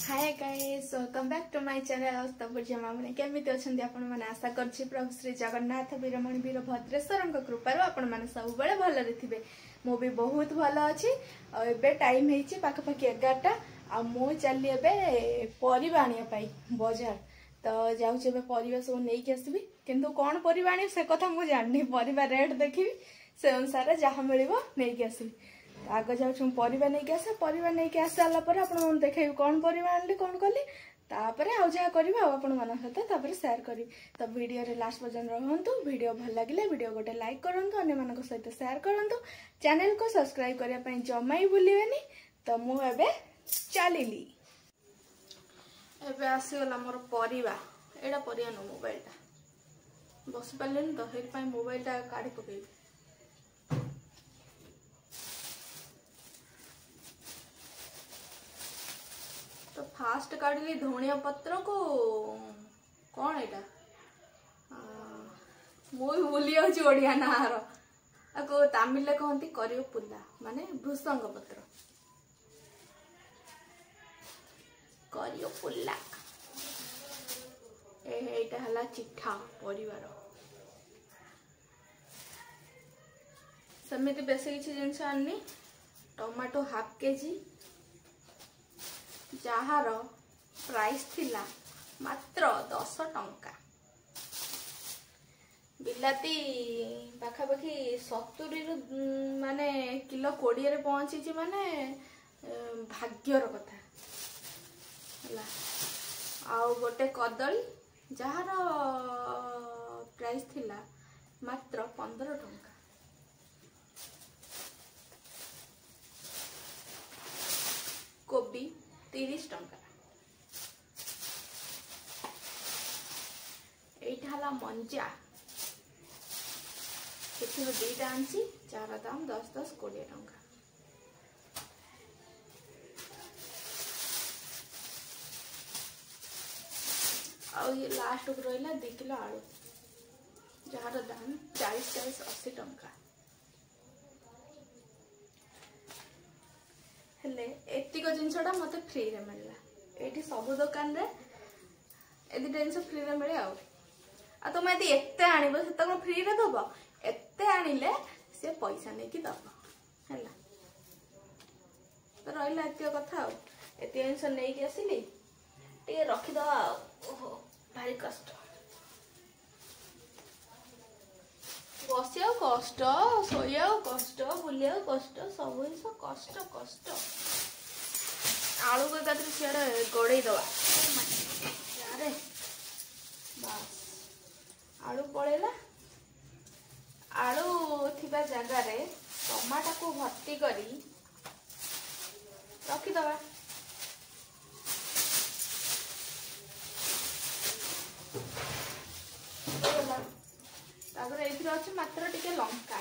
Hi guys welcome back to my channel. तो बुझिया मामने केमिति अछंती आपण माने आशा करछि प्रभु श्री जगन्नाथ वीरमणि वीर भद्रेश्वरଙ୍କ कृपारो आपण माने सब बेले भल रे थिबे। मो भी बहुत भल अछि। एबे टाइम हेछि पाखपाखि 11टा आ मो चली एबे परिबा आनिया पाई बाजार। तो जाउछि एबे परिबा सब नै के आसीबी, किंतु कोन परिबा आनी से कथा मु जाननी। परिबा रेट देखिबी से अनुसार जहा मिलिबो नै के आसीबी। आग जाऊँ परिबा नहीं आसे परिबा नहीं आस सारा पर आपन देखेबी कौन परिबा आनली कौन कली तापर आउ जहाँ करबा आपण मन सहित तापर शेयर करी। तो वीडियो रे लास्ट पर्यंत रहंतु। वीडियो भल लगिले वीडियो गोटे लाइक करंतु, अन्य मानक सहित शेयर करंतु, चैनल को सब्सक्राइब करिया पई जम्मा ही भूलिबेनी। तो मु एबे चलिली एबे आसीगला मोर परिबा। एडा परिया नो मोबाइलटा बस पालेन तो हेर पई मोबाइलटा काढी पकेबी। तो फास्ट काढ़ी धनिया पत्र को कौन एटा मुई भूली जाऊँ ओडिया नार को तमिल कहती करियोपुल्ला माने भृषंग पत्र करियोपुल्ला। एटा हला चिठा परिवार समिति बेसी किसी जिनस आनी। Tomato half KG jar price थिला मात्र 10 टंका। बिलाती पाखापाखि 70 रु माने किलो 20 रे पहुंची माने भाग्यर कथा हला। आउ गोटे कदली जार प्राइस थिला मात्र 15 टंका। कोबी 30 टंका। एटा हला मंजा केथिरो दीटा आंची चार दाम 10-10 20 टंका। और ये लास्ट को रहिला 2 किलो आलू जार दाम 40-80 टंका। हेले एतिक जिनसटा मते फ्री रे मिलला। एठी सब दुकान रे एदी जिनस फ्री रे मिले आ तुम यदि एते आनिबो से तक फ्री रे दबो। एते आनिले से पैसा नै कि दबो हैला। तो रहिला एतिक कथा आ एति जिनस नै कि आसिली टे रखि दो। ओहो भारी कष्ट बसिया कष्ट सोया कष्ट बुलिया कष्ट सब कष्ट कष्ट। आलू को सियाड़े गड़े दवा यारे बस आलू पड़ेला। आलू थिबा जगह रे टमाटा को भर्ती करी रखी दवा। तापर एथिरे अछि मात्र टिके लंका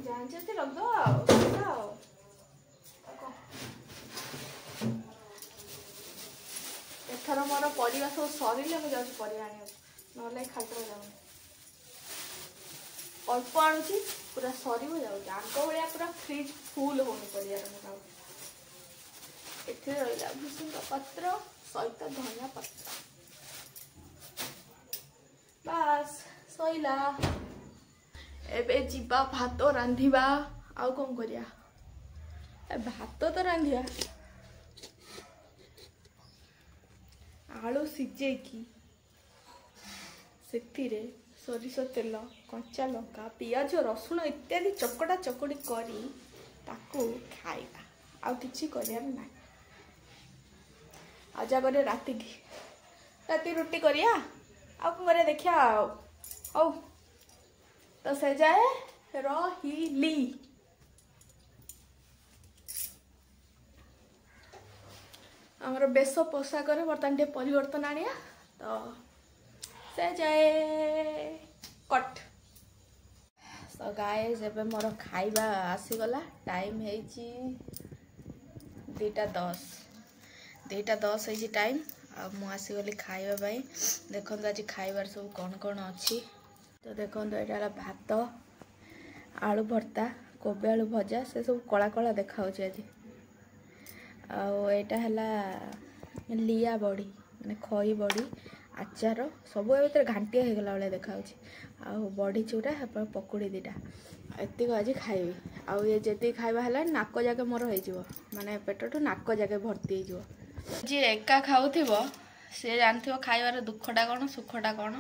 जानते लग दो एथर मोर परिवा सब सरिले मु जाउछि परिवा आनी नले खातर जाउ अल्प आणुछि पूरा सरिबो जाउछि। आगो भलिया पूरा फ्रिज फुल होनी परिवा रे जाउ। एथे रहिला भृषंग पत्र सहित धनिया पत्र बस सइला। एबे जीवा भात रांधिबा आउ कोन करिया। भात तो रांधिया आलू सिजे की सेतिरे सरिष तेल कंचा लंका पियाज रसुण इत्यादि चकड़ा चकड़ी करी ताकू खाइबा आउ किछि करिया ना। आजा करे राती रुटी करिया आउ कोन करे देखिया औ तो से जाए रहिली। हमर बेस पोशाक बर्तमान टे परिवर्तन आनिया तो से जाए कट। सो गाइस एबे मोर खाइबा आसीगला। टाइम हेची 2:10 हेची टाइम। आ मु आसीगली खाइबा भाई देखो आज खाइबार सब कौन कौन अच्छी। तो देखो यहाँ भात आलू भर्ता कोबी आलू भजा से सब कला कला देखा आज आईटा लिया बड़ी माने खई बड़ी आचार सब भर घांटिया हो गला भाई देखा बड़ी चूरा पकुड़ी दीटा एतिक आज खाइबी आउ ये जी खाଇବା है नाक जाके मोर हो माने पेटू नाक जाके भर्ती हो जी एका खाऊ से जानथिबो खाइबार दुखटा कौन सुखटा कौन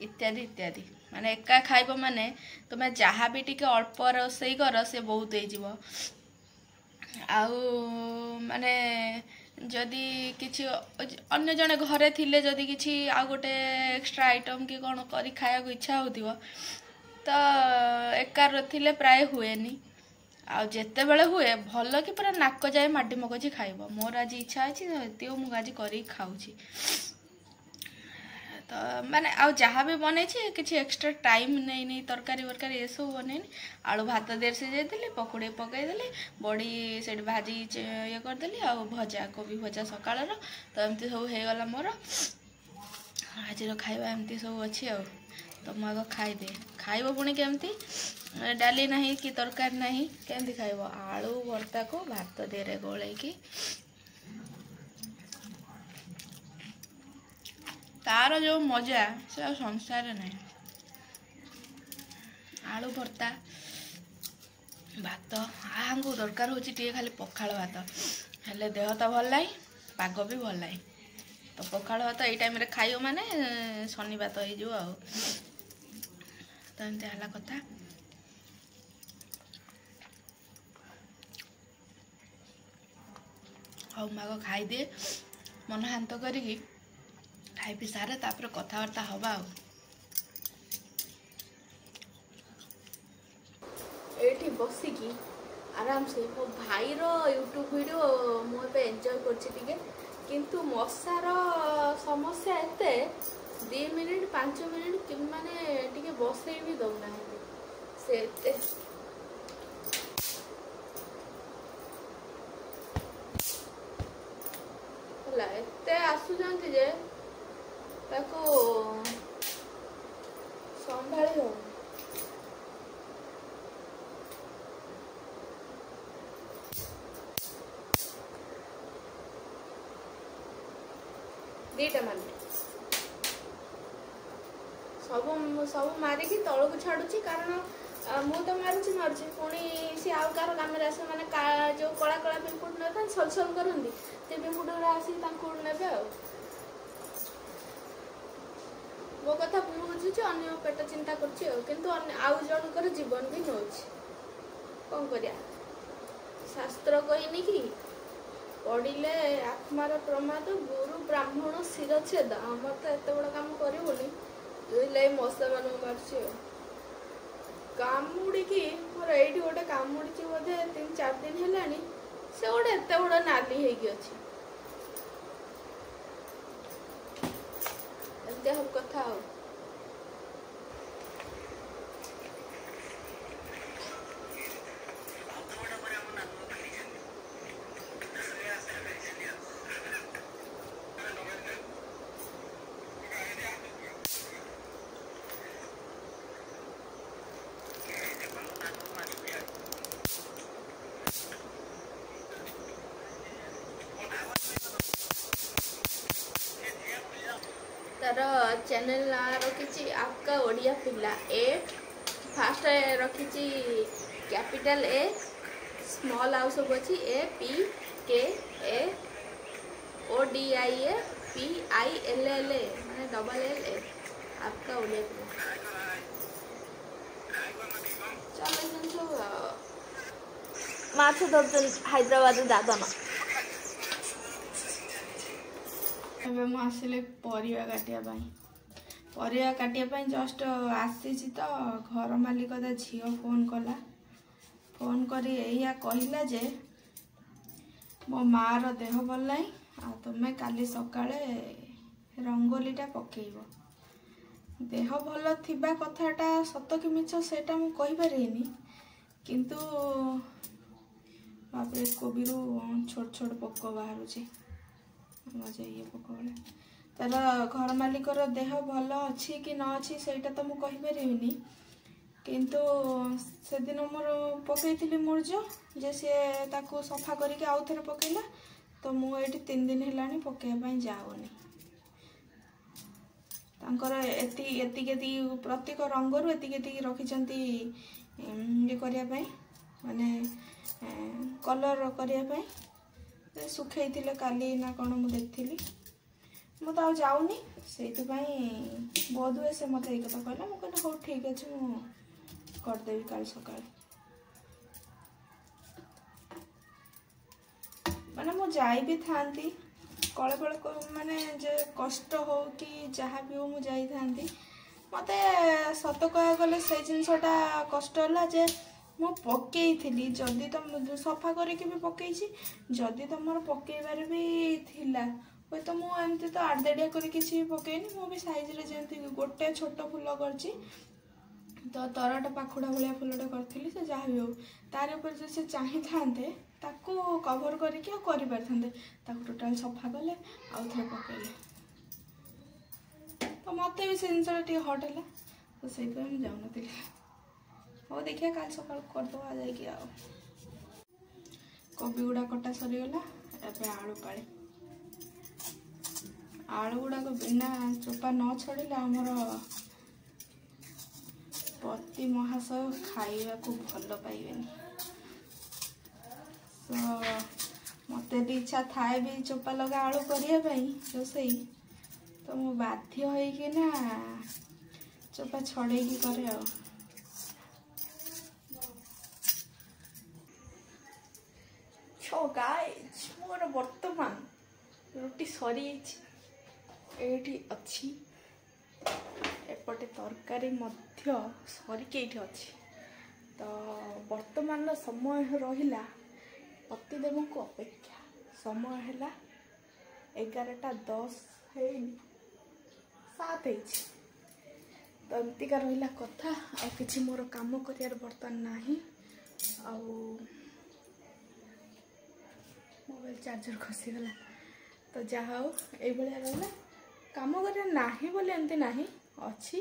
इत्यादि इत्यादि माने एका खाइब माने तुम जहाँ भी टिके अल्प रोसई कर से बहुत हो आउ माने जदि किछि अन्य जने घरे थिले जदि किछि आ गोटे एक्स्ट्रा आइटम कि कौन करी खाया इच्छा होतिबो तो एकार थिले प्राय हुएनी आ जेते बेले हुए भल कि पूरा नाक जाए माटी मगजी खाइब मोर आज इच्छा अच्छी ये मुझे आज कर खाऊँ तो माने आ जहाँ भी बनई किसी एक्स्ट्रा टाइम नहीं नहीं तरकारी वरकारी ये सब बनईनी आलू भात देर से जाइली पकुड़ी पकईदेली बड़ी से भाजी ये करदेली आ भजा कोबी भजा सकाळ तो एमती सब हो गला मोर आज खाଇବା एमती सब अच्छी आ तो मुझे खाईदे खाइब पुणी केमती डाली नहीं कि तरकारी नहीं केमती खाइब आलू भर्ता को भात देरे गोलैकी तार जो मजा से संसार नहीं आलू भर्ता भात आंगू दरकार हो खाली पखाल भात हेले देह तो भल लाई पाग भी भल लाई तो पखाल भात ये टाइम रे खाइब माने शनि भात हो तो एमती है कथा हाँ माग खाईदे मन हांत करी खाई पी सारे तापर कथबार्ता हवा एठी बसिकी आराम से मो भाई रो यूट्यूब वीडियो मुझे एंजॉय कर किंतु मशार समस्या एते 2 मिनिट 5 मिनिट माने टिके बसई भी दौना से एते आसुचंती जे ताको संभाली हो दीटा मारे सब मारिकी तल को छाड़ुची कारण मु तो मारुची पुणी सी आउ कार काम मैंने जो कला कला पिंपुट न सल सल करती से पिंपुट आसिक ने मो कथा बुझुची अन्य पेट चिंता करतु आउ जनकर जीवन भी नौ कौन करिया शास्त्र कहनी कि पढ़िले आत्मार प्रमाद गुरु ब्राह्मण शिरछेद आमर तो एत बड़ा काम करूनी जो मशा मान मार्च कामुड़ी मोर ये गोटे कामुड़ी बोधे 3-4 दिन है से गोटे एत बड़ा नाली होगी हम कथा हो तार चैनल ना रखी आपका ओडिया पिला ए फास्ट रखी कैपिटल ए स्मॉल आउ सब अच्छी APKAODIAPILLA माने LLA आपका ओडिया पिला चल सब माछ दर्जन हैदराबाद दादन एबे मु आसिले परिया काटिया जस्ट आसी तो घर मालिक ता झील फोन करी एया कहला जे मो मार देह भल नहीं आ तुमे काली सकाळे रंगोलीटा पकेइब देह भल थिबा कथाटा सत कि मिछ सेटा मु कहि पारेनी किंतु बापरे कोबीरू छोट छोट पोक बाहरुची मजा ये पोक तार घर मालिकर देह भल अच्छी कि न अच्छी सेटा तो मु कहि परिबिनी किंतु से दिन मोर पकईली मूर्ज जे सी ताकू सफा करके आउ थे पकईला तो मुझे 3 दिन है पकईवाई जाऊनी एति प्रत्येक रंगर एति रखिंट ये करने माने कलर करने सुखे काली ना कौन मुझे देखी मुझे तो जाऊनी से बोध हुए से मत कथा कहला मुझे हाँ ठीक अच्छे मुझे करदेवी काल सका माने मु जाई भी थांती कले कले माने जे कष्ट हो कि जहाँ भी हो मुझे मत सत कह गले से जिनसटा कष्ट है जे मु पकई जदि तुम सफा करके भी पकई जदि तुम पकईबार भी थिला हे तो मुझे तो आड़देड़िया कर किसी भी पकईनी मुझे साइज रे जमी गोटे छोट फुल कर तो तरट पाखुड़ा भाया फुलटे करी से जहाँ भी हो तार ऊपर जो से चाहिए ताकू कवर करके पारते टोटाल सफा कले आउ थे पकड़े तो मत भी से जिन हट है तो से जाऊन हाँ देखिए काल सका करदे जा कोबी गुड़ा कटा सरीगला एवं आलू पाले आलू गुड़ाक बिना चोपा न छड़िले आमर पति महाशय खाइबा को भल पाइबेनी तो मत इच्छा थाए भी चोपा लगा आलू करने रोसई तो मु बाध्य होना चोपा छड़े करे आ गाइस मोर वर्तमान रुटी सरी एठी अच्छी एपटे तरकारी मध्य सरिके एठी अच्छी तो वर्तमान समय रहिला पतिदेव को अपेक्षा समय है 11:10 है 7 तो एमतीका रहा कथा आ कि मोर काम कर बर्तमान नहीं मोबाइल चार्जर खसीगला तो जहाँ हो ये रहा कम कर नहीं बोले एमती नहीं अच्छी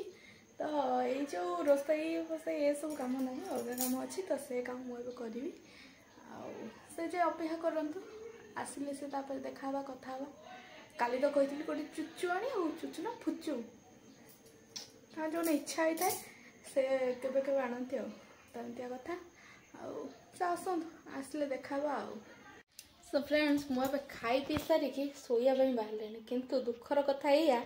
तो ये जो रोसई फोसई ये सब कम ना अलग कम अच्छी तो से कम मुझे करी से जे अपेक्षा करतु आसिले से देखा कथा काली तो कही गोटे चुचु आनी चुचु ना फुचु हाँ जो इच्छा होता है से केबे केबे आणती तो एमती कथा आसले देखा सो फ्रेंड्स मुझे खाई पी सारिकी शोया बाहर किंतु दुखर कथा या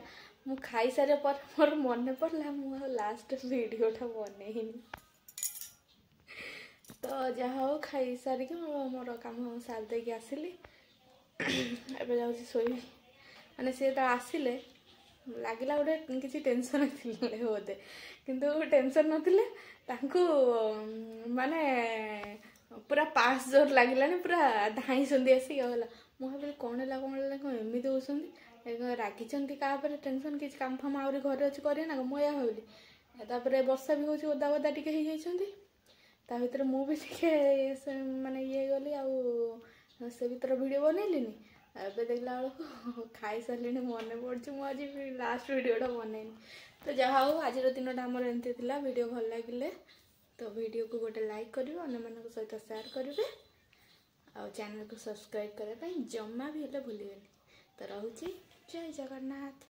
मु खाई सारे पर मोर मन पड़ला मु लास्ट वीडियोटा बनईनी तो जहाँ हो खाई सारिकी मोर काम सार देकी आसिली एबे जाउची सोई माने से तो आसिले लागिला गोटे किसी टेंशन थिले बोधे किंतु टेंशन नथिले तांको माने पूरा पास जोर लगिलानी पूरा धाई सुंदी आसिक गला मुझे कौन है कौन एमती होती रागिंट क्या टेंशन किसी काम फाम आहरी घर अच्छे करे ना मुझे भाविली तापर वर्षा भी हूँ ओदा ओदा टे हो भर मुझे माने ये गली आ से भर वीडियो बनैलिनी एबे देखला बेलू खाई सारे मन पड़ी मुझे लास्ट वीडियोटा बनईनी तो जहाँ हो आज दिन आमर एमती वीडियो भल लगे तो वीडियो को गोटे लाइक करियो अन्य मानक सहित शेयर करेंगे और चैनल को सब्सक्राइब करने जमा भी हेल्ले भूलें तो रोचे जय जगन्नाथ।